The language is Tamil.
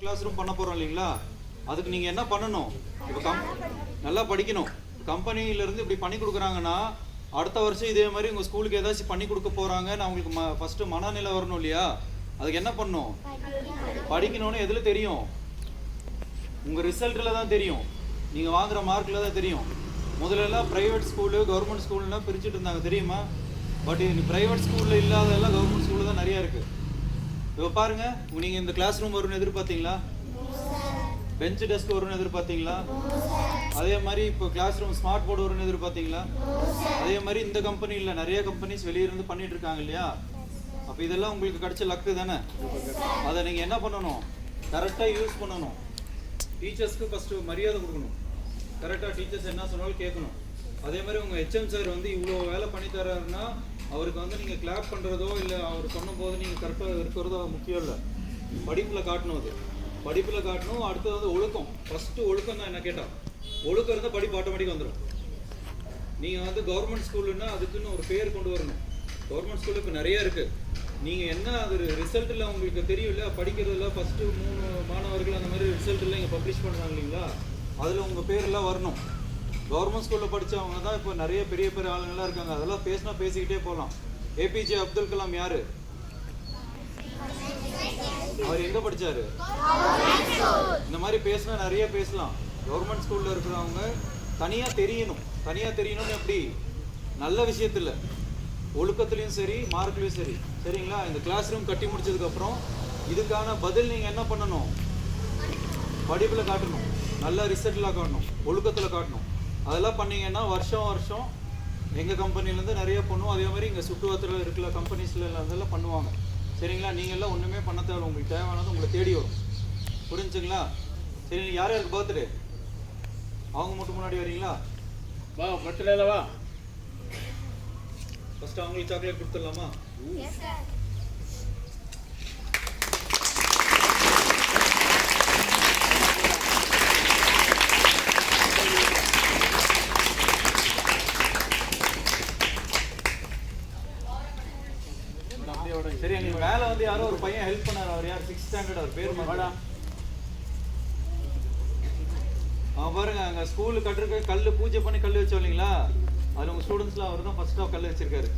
கிளாஸ் ரூம் பண்ண போகிறோம் இல்லைங்களா? அதுக்கு நீங்கள் என்ன பண்ணணும்? இப்போ நல்லா படிக்கணும். கம்பெனியிலேருந்து இப்படி பண்ணி கொடுக்குறாங்கன்னா அடுத்த வருஷம் இதே மாதிரி உங்கள் ஸ்கூலுக்கு ஏதாச்சும் பண்ணி கொடுக்க போகிறாங்கன்னு அவங்களுக்கு ஃபஸ்ட்டு மனநிலை வரணும் இல்லையா? அதுக்கு என்ன பண்ணணும்? படிக்கணும்னு எதில் தெரியும்? உங்கள் ரிசல்ட்டில் தான் தெரியும், நீங்கள் வாங்குகிற மார்க்கில் தான் தெரியும். முதல்லலாம் ப்ரைவேட் ஸ்கூலு கவர்மெண்ட் ஸ்கூல்லாம் பிரிச்சுட்டு இருந்தாங்க, தெரியுமா? பட் இது ப்ரைவேட் ஸ்கூலில் இல்லாததெல்லாம் கவர்மெண்ட் ஸ்கூலில் தான் நிறையா இருக்குது. இப்போ பாருங்கள், நீங்கள் இந்த கிளாஸ் ரூம் வரும்னு எதிர்பார்த்தீங்களா? பெஞ்சு டெஸ்க் வரும்னு எதிர்பார்த்தீங்களா? அதே மாதிரி இப்போ கிளாஸ் ரூம் ஸ்மார்ட் போர்டு வரும்னு எதிர்பார்த்தீங்களா? அதே மாதிரி இந்த கம்பெனியில் நிறைய கம்பெனிஸ் வெளியிருந்து பண்ணிட்டு இருக்காங்க இல்லையா? அப்போ இதெல்லாம் உங்களுக்கு கிடைச்ச லக்கு தானே. அதை நீங்கள் என்ன பண்ணணும்? கரெக்டாக யூஸ் பண்ணணும். டீச்சர்ஸ்க்கு ஃபஸ்ட்டு மரியாதை கொடுக்கணும். கரெக்டாக டீச்சர்ஸ் என்ன சொன்னாலும் கேட்கணும். அதே மாதிரி உங்கள் ஹெச்எம் சார் வந்து இவ்வளோ வேலை பண்ணி தர்றாருன்னா அவருக்கு வந்து நீங்கள் கிளாப் பண்ணுறதோ இல்லை அவர் சொன்னும்போது நீங்கள் கரெக்டாக இருக்கிறதோ முக்கியம் இல்லை. படிப்பில் காட்டணும். அது படிப்பில் காட்டணும். அடுத்தது வந்து ஒழுக்கம். ஃபஸ்ட்டு ஒழுக்கம் தான். என்ன கேட்டால் ஒழுக்கம் இருந்தால் படிப்பு ஆட்டோமேட்டிக்காக வந்துடும். நீங்கள் வந்து கவர்மெண்ட் ஸ்கூலுன்னா அதுக்குன்னு ஒரு பேர் கொண்டு வரணும். கவர்மெண்ட் ஸ்கூலில் இப்போ நிறையா இருக்குது. நீங்கள் என்ன அது ரிசல்ட்டில் உங்களுக்கு தெரியும் இல்லை, படிக்கிறதுல ஃபஸ்ட்டு 3 மாணவர்கள் அந்த மாதிரி ரிசல்ட்டில் இங்கே பப்ளிஷ் பண்ணுறாங்க இல்லைங்களா? அதில் உங்கள் பேரெல்லாம் வரணும். கவர்மெண்ட் ஸ்கூலில் படித்தவங்க தான் இப்போ நிறைய பெரிய பெரிய ஆளுங்கள்லாம் இருக்காங்க. அதெல்லாம் பேசினா பேசிக்கிட்டே போகலாம். ஏபிஜே அப்துல் கலாம் யார்? அவர் எங்கே படித்தார்? இந்த மாதிரி பேசினா நிறைய பேசலாம். கவர்மெண்ட் ஸ்கூலில் இருக்கிறவங்க தனியாக தெரியணும். தனியாக தெரியணும்னு எப்படி? நல்ல விஷயத்தில், ஒழுக்கத்துலேயும் சரி மார்க்லேயும் சரி. சரிங்களா? இந்த கிளாஸ் ரூம் கட்டி முடிச்சதுக்கப்புறம் இதுக்கான பதில் நீங்கள் என்ன பண்ணணும்? படிப்பில் காட்டணும், நல்ல ரிசல்ட்டில் காட்டணும், ஒழுக்கத்தில் காட்டணும். அதெல்லாம் பண்ணிங்கன்னா வருஷம் வருஷம் எங்கள் கம்பெனிலேருந்து நிறைய பண்ணுவோம். அதே மாதிரி இங்கே சுற்றுவட்டத்தில் இருக்கிற கம்பெனிஸில் அதெல்லாம் பண்ணுவாங்க. சரிங்களா? நீங்கள் எல்லாம் ஒன்றுமே பண்ண தேவை. உங்களுக்கு தேவையானது உங்களை தேடி வரும். புரிஞ்சுங்களா? சரி, யார் யாருக்கு பர்த்டே? அவங்க மட்டும் முன்னாடி வரீங்களா? வா, பர்த்டேல வா. ஃபஸ்ட்டு அவங்களுக்கு சாக்லேட் கொடுத்துடலாமா? சரி, எங்களுக்கு மேலே வந்து யாரோ ஒரு பையன் ஹெல்ப் பண்ணார். அவர் யார்? 6th standard. அவர் பேர் மாடா. அவன் பாருங்க, அங்கே ஸ்கூலு கட்டிருக்க கல் பூஜை பண்ணி கல் வச்சோம் இல்லைங்களா? அதில் உங்கள் ஸ்டூடெண்ட்ஸ்லாம் அவர் தான் ஃபஸ்ட்டாக கல் வச்சிருக்காரு.